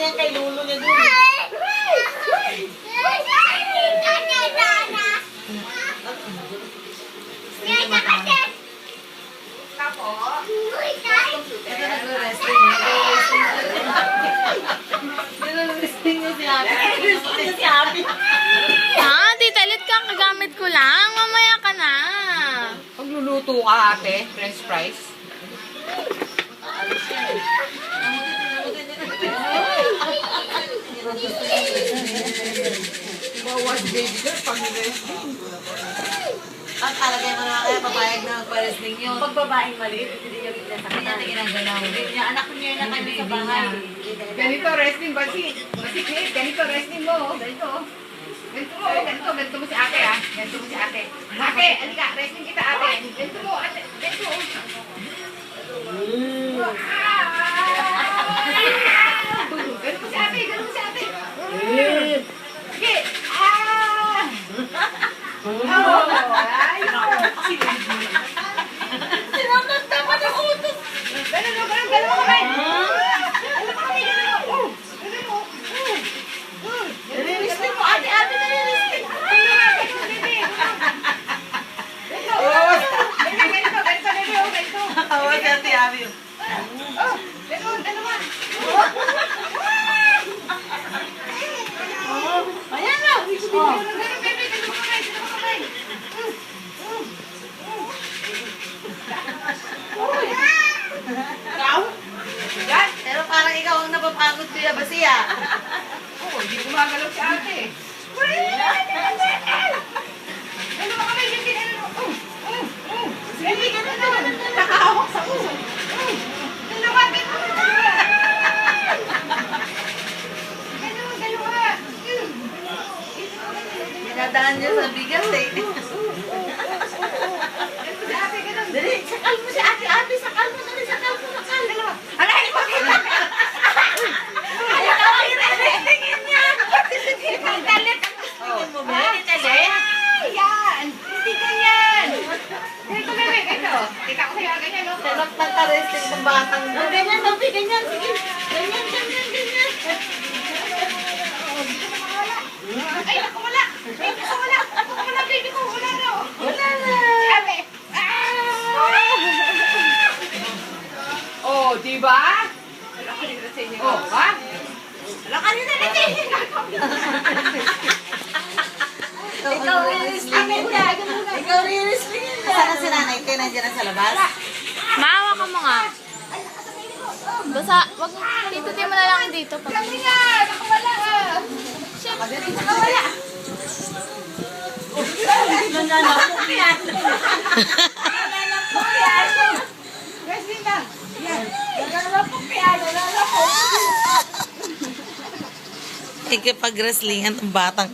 yan kay Lolo niya dun. Nagre-resting niya si Abby. Nagre-resting niya si Abby. Ha? Tita, lit ka. Kagamit ko lang. Mamaya ka na. Pagluluto ka ate, french fries. Bawas baby girl, pag-resting. Ang talagay mo naman kaya papayag na magpa-wrestling yun. Pag babaeng maliit, hindi niya pinasaktan. Hindi natin ginagalaw. Niya, anak niya na kami sa bahay. Ganito wrestling, basit. Basit eh, ganito wrestling mo. Ganito. Ganito mo si ate ah. Ganito mo si ate. Ate, alika, wrestling kita ate. Ganito mo, ate. Ganito. Ganito mo si ate, ganito mo si ate. Sige. Sinamnanta pa ng utos. Ganun kamay. Nare-resting mo. Ate, nare-resting. Awa si Ate Abby. Ayan na. Yan. Pero parang ikaw ang napapagod kuya Basiya. Oo, hindi gumagalaw si ate. Sige, ganun na. Nakahawak sa uso. Dinadaan niya sa bigas eh. Dali, sakal mo si Ate Abby. Sakal mo. Dali, sakal mo. Alay, makita! Ay, ikaw ang i-restingin niya. Ikaw talit ang Tingin mo ba? Dali. Yan! Hindi ganyan! Ganito, bebe, ganito. Kita ko sa'yo, ganyan, no? Sarap ng ka-resting ng batang. Oh, ganyan, Sophie, ganyan. Sige. Ganyan. Ay, naku, wala! Baby ko, wala! Naku, wala, baby ko, wala na! Wala na. Ate! Oh, di ba? Wala ka dito sa inyo. Oh, ha? Wala ka dito na Ikaw re-restingin niya. Ikaw re-restingin niya. Sana si nanay kayo nandiyan na sa labas? Maawa ka mo nga. Basta, wag mo, pitutin mo na lang dito. Kami nga! Naku, wala! Nakawala! Nananapok yan. Wrestling lang! Yan! Ikipag-wrestlingan ng batang.